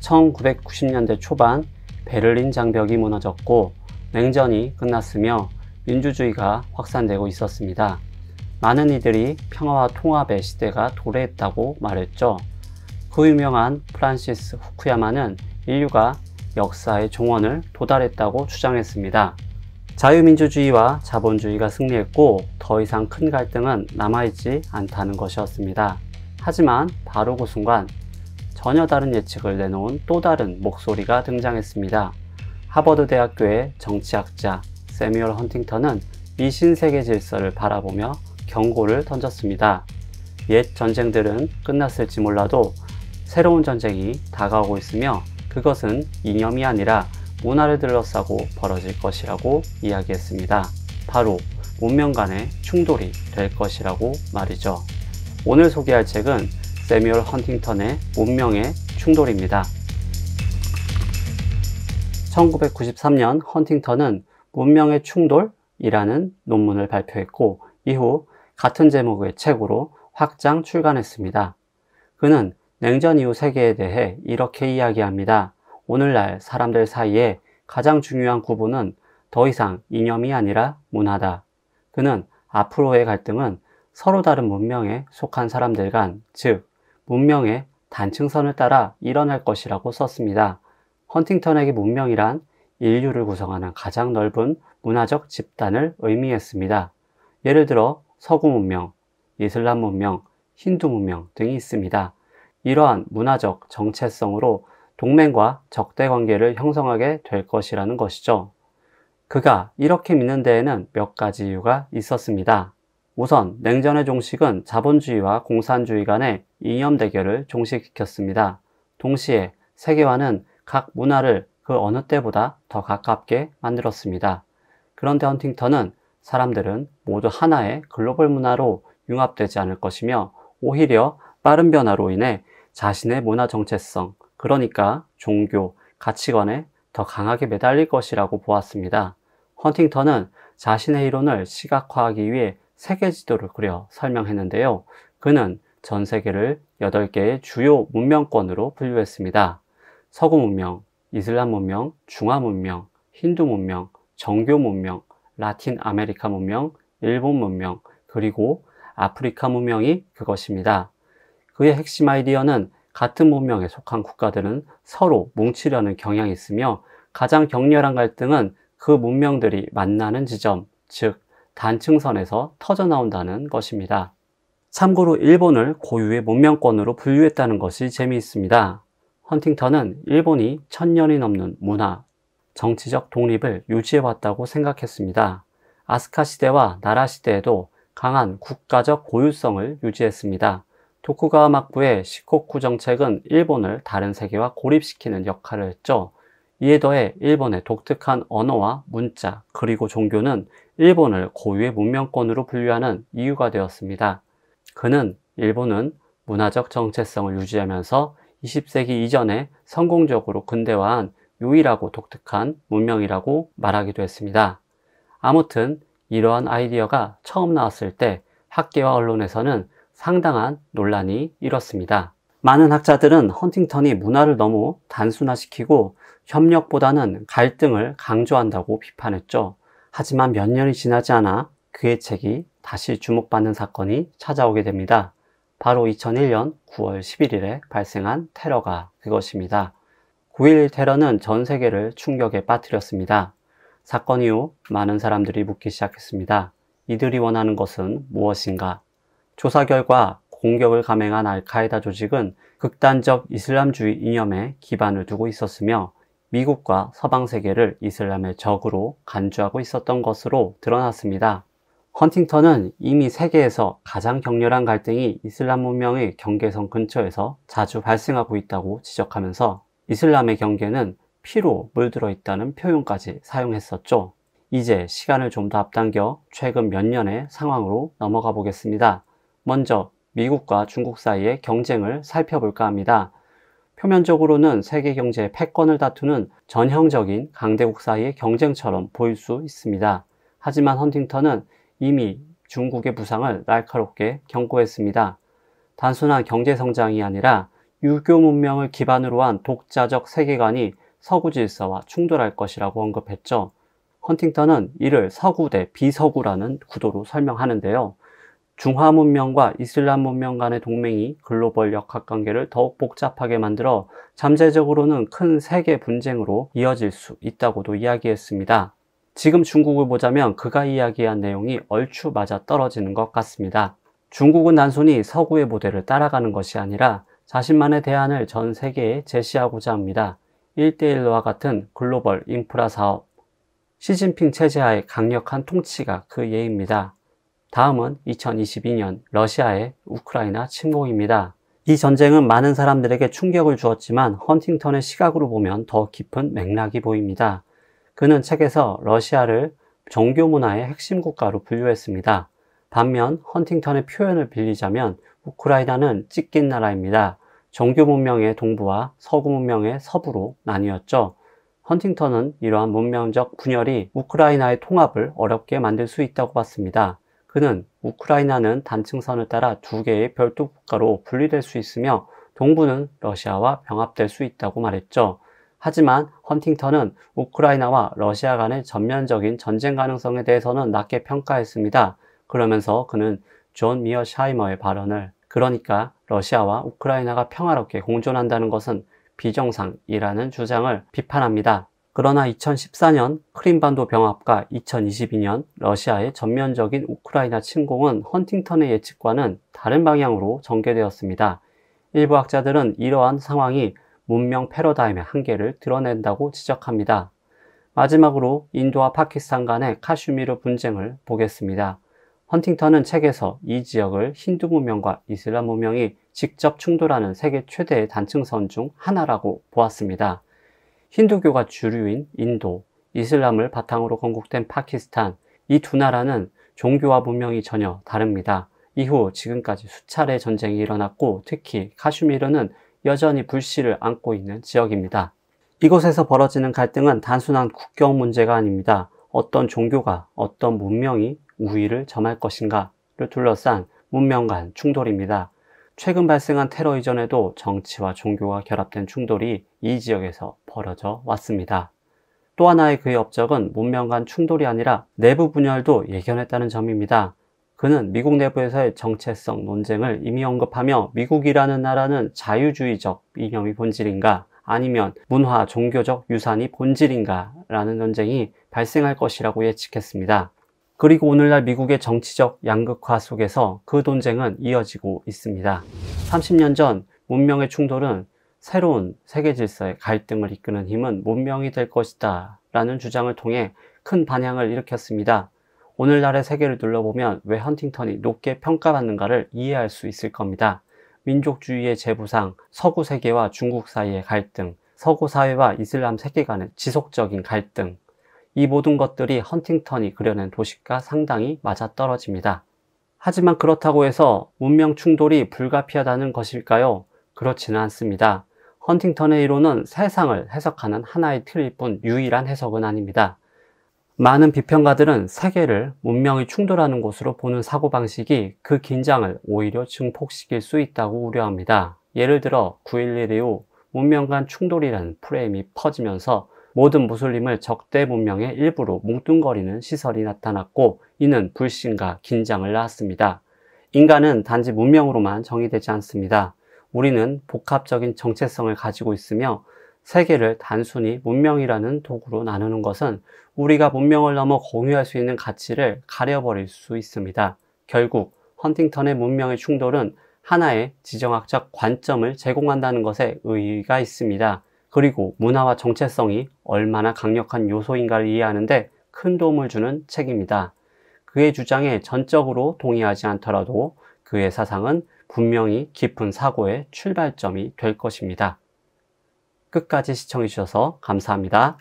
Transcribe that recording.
1990년대 초반 베를린 장벽이 무너졌고 냉전이 끝났으며 민주주의가 확산되고 있었습니다. 많은 이들이 평화와 통합의 시대가 도래했다고 말했죠. 그 유명한 프란시스 후쿠야마는 인류가 역사의 종언을 도달했다고 주장했습니다. 자유민주주의와 자본주의가 승리했고 더 이상 큰 갈등은 남아있지 않다는 것이었습니다. 하지만 바로 그 순간 전혀 다른 예측을 내놓은 또 다른 목소리가 등장했습니다. 하버드 대학교의 정치학자 세뮤얼 헌팅턴은 이 신세계 질서를 바라보며 경고를 던졌습니다. 옛 전쟁들은 끝났을지 몰라도 새로운 전쟁이 다가오고 있으며 그것은 이념이 아니라 문화를 둘러싸고 벌어질 것이라고 이야기했습니다. 바로 문명 간의 충돌이 될 것이라고 말이죠. 오늘 소개할 책은 세뮤얼 헌팅턴의 문명의 충돌입니다. 1993년 헌팅턴은 문명의 충돌이라는 논문을 발표했고 이후 같은 제목의 책으로 확장 출간했습니다. 그는 냉전 이후 세계에 대해 이렇게 이야기합니다. 오늘날 사람들 사이에 가장 중요한 구분은 더 이상 이념이 아니라 문화다. 그는 앞으로의 갈등은 서로 다른 문명에 속한 사람들 간, 즉 문명의 단층선을 따라 일어날 것이라고 썼습니다. 헌팅턴에게 문명이란 인류를 구성하는 가장 넓은 문화적 집단을 의미했습니다. 예를 들어 서구 문명, 이슬람 문명, 힌두 문명 등이 있습니다. 이러한 문화적 정체성으로 동맹과 적대 관계를 형성하게 될 것이라는 것이죠. 그가 이렇게 믿는 데에는 몇 가지 이유가 있었습니다. 우선 냉전의 종식은 자본주의와 공산주의 간의 이념 대결을 종식시켰습니다. 동시에 세계화는 각 문화를 그 어느 때보다 더 가깝게 만들었습니다. 그런데 헌팅턴은 사람들은 모두 하나의 글로벌 문화로 융합되지 않을 것이며 오히려 빠른 변화로 인해 자신의 문화 정체성, 그러니까 종교, 가치관에 더 강하게 매달릴 것이라고 보았습니다. 헌팅턴은 자신의 이론을 시각화하기 위해 세계 지도를 그려 설명했는데요. 그는 전 세계를 8개의 주요 문명권으로 분류했습니다. 서구 문명, 이슬람 문명, 중화 문명, 힌두 문명, 정교 문명, 라틴 아메리카 문명, 일본 문명, 그리고 아프리카 문명이 그것입니다. 그의 핵심 아이디어는 같은 문명에 속한 국가들은 서로 뭉치려는 경향이 있으며 가장 격렬한 갈등은 그 문명들이 만나는 지점, 즉 단층선에서 터져나온다는 것입니다. 참고로 일본을 고유의 문명권으로 분류했다는 것이 재미있습니다. 헌팅턴은 일본이 1000년이 넘는 문화, 정치적 독립을 유지해왔다고 생각했습니다. 아스카 시대와 나라 시대에도 강한 국가적 고유성을 유지했습니다. 도쿠가와 막부의 시코쿠 정책은 일본을 다른 세계와 고립시키는 역할을 했죠. 이에 더해 일본의 독특한 언어와 문자 그리고 종교는 일본을 고유의 문명권으로 분류하는 이유가 되었습니다. 그는 일본은 문화적 정체성을 유지하면서 20세기 이전에 성공적으로 근대화한 유일하고 독특한 문명이라고 말하기도 했습니다. 아무튼 이러한 아이디어가 처음 나왔을 때 학계와 언론에서는 상당한 논란이 일었습니다. 많은 학자들은 헌팅턴이 문화를 너무 단순화시키고 협력보다는 갈등을 강조한다고 비판했죠. 하지만 몇 년이 지나지 않아 그의 책이 다시 주목받는 사건이 찾아오게 됩니다. 바로 2001년 9월 11일에 발생한 테러가 그것입니다. 9.11 테러는 전 세계를 충격에 빠뜨렸습니다. 사건 이후 많은 사람들이 묻기 시작했습니다. 이들이 원하는 것은 무엇인가? 조사 결과 공격을 감행한 알카에다 조직은 극단적 이슬람주의 이념에 기반을 두고 있었으며 미국과 서방 세계를 이슬람의 적으로 간주하고 있었던 것으로 드러났습니다. 헌팅턴은 이미 세계에서 가장 격렬한 갈등이 이슬람 문명의 경계선 근처에서 자주 발생하고 있다고 지적하면서 이슬람의 경계는 피로 물들어 있다는 표현까지 사용했었죠. 이제 시간을 좀 더 앞당겨 최근 몇 년의 상황으로 넘어가 보겠습니다. 먼저 미국과 중국 사이의 경쟁을 살펴볼까 합니다. 표면적으로는 세계 경제의 패권을 다투는 전형적인 강대국 사이의 경쟁처럼 보일 수 있습니다. 하지만 헌팅턴은 이미 중국의 부상을 날카롭게 경고했습니다. 단순한 경제 성장이 아니라 유교 문명을 기반으로 한 독자적 세계관이 서구 질서와 충돌할 것이라고 언급했죠. 헌팅턴은 이를 서구 대 비서구라는 구도로 설명하는데요. 중화 문명과 이슬람 문명 간의 동맹이 글로벌 역학관계를 더욱 복잡하게 만들어 잠재적으로는 큰 세계 분쟁으로 이어질 수 있다고도 이야기했습니다. 지금 중국을 보자면 그가 이야기한 내용이 얼추 맞아 떨어지는 것 같습니다. 중국은 단순히 서구의 모델을 따라가는 것이 아니라 자신만의 대안을 전 세계에 제시하고자 합니다. 1대1과 같은 글로벌 인프라 사업, 시진핑 체제하의 강력한 통치가 그 예입니다. 다음은 2022년 러시아의 우크라이나 침공입니다. 이 전쟁은 많은 사람들에게 충격을 주었지만 헌팅턴의 시각으로 보면 더 깊은 맥락이 보입니다. 그는 책에서 러시아를 종교 문화의 핵심 국가로 분류했습니다. 반면 헌팅턴의 표현을 빌리자면 우크라이나는 찢긴 나라입니다. 종교 문명의 동부와 서구 문명의 서부로 나뉘었죠. 헌팅턴은 이러한 문명적 분열이 우크라이나의 통합을 어렵게 만들 수 있다고 봤습니다. 그는 우크라이나는 단층선을 따라 두 개의 별도 국가로 분리될 수 있으며 동부는 러시아와 병합될 수 있다고 말했죠. 하지만 헌팅턴은 우크라이나와 러시아 간의 전면적인 전쟁 가능성에 대해서는 낮게 평가했습니다. 그러면서 그는 존 미어샤이머의 발언을, 그러니까 러시아와 우크라이나가 평화롭게 공존한다는 것은 비정상이라는 주장을 비판합니다. 그러나 2014년 크림반도 병합과 2022년 러시아의 전면적인 우크라이나 침공은 헌팅턴의 예측과는 다른 방향으로 전개되었습니다. 일부 학자들은 이러한 상황이 문명 패러다임의 한계를 드러낸다고 지적합니다. 마지막으로 인도와 파키스탄 간의 카슈미르 분쟁을 보겠습니다. 헌팅턴은 책에서 이 지역을 힌두 문명과 이슬람 문명이 직접 충돌하는 세계 최대의 단층선 중 하나라고 보았습니다. 힌두교가 주류인 인도, 이슬람을 바탕으로 건국된 파키스탄, 이 두 나라는 종교와 문명이 전혀 다릅니다. 이후 지금까지 수차례 전쟁이 일어났고 특히 카슈미르는 여전히 불씨를 안고 있는 지역입니다. 이곳에서 벌어지는 갈등은 단순한 국경 문제가 아닙니다. 어떤 종교가 어떤 문명이 우위를 점할 것인가를 둘러싼 문명 간 충돌입니다. 최근 발생한 테러 이전에도 정치와 종교가 결합된 충돌이 이 지역에서 벌어져 왔습니다. 또 하나의 그의 업적은 문명 간 충돌이 아니라 내부 분열도 예견했다는 점입니다. 그는 미국 내부에서의 정체성 논쟁을 이미 언급하며 미국이라는 나라는 자유주의적 이념이 본질인가 아니면 문화, 종교적 유산이 본질인가 라는 논쟁이 발생할 것이라고 예측했습니다. 그리고 오늘날 미국의 정치적 양극화 속에서 그 논쟁은 이어지고 있습니다. 30년 전 문명의 충돌은 새로운 세계 질서의 갈등을 이끄는 힘은 문명이 될 것이다 라는 주장을 통해 큰 반향을 일으켰습니다. 오늘날의 세계를 둘러보면 왜 헌팅턴이 높게 평가받는가를 이해할 수 있을 겁니다. 민족주의의 재부상, 서구 세계와 중국 사이의 갈등, 서구 사회와 이슬람 세계 간의 지속적인 갈등, 이 모든 것들이 헌팅턴이 그려낸 도식과 상당히 맞아떨어집니다. 하지만 그렇다고 해서 문명 충돌이 불가피하다는 것일까요? 그렇지는 않습니다. 헌팅턴의 이론은 세상을 해석하는 하나의 틀일 뿐 유일한 해석은 아닙니다. 많은 비평가들은 세계를 문명이 충돌하는 곳으로 보는 사고방식이 그 긴장을 오히려 증폭시킬 수 있다고 우려합니다. 예를 들어 9.11 이후 문명 간 충돌이라는 프레임이 퍼지면서 모든 무슬림을 적대 문명의 일부로 뭉뚱거리는 시설이 나타났고 이는 불신과 긴장을 낳았습니다. 인간은 단지 문명으로만 정의되지 않습니다. 우리는 복합적인 정체성을 가지고 있으며 세계를 단순히 문명이라는 도구로 나누는 것은 우리가 문명을 넘어 공유할 수 있는 가치를 가려버릴 수 있습니다. 결국 헌팅턴의 문명의 충돌은 하나의 지정학적 관점을 제공한다는 것에 의의가 있습니다. 그리고 문화와 정체성이 얼마나 강력한 요소인가를 이해하는데 큰 도움을 주는 책입니다. 그의 주장에 전적으로 동의하지 않더라도 그의 사상은 분명히 깊은 사고의 출발점이 될 것입니다. 끝까지 시청해 주셔서 감사합니다.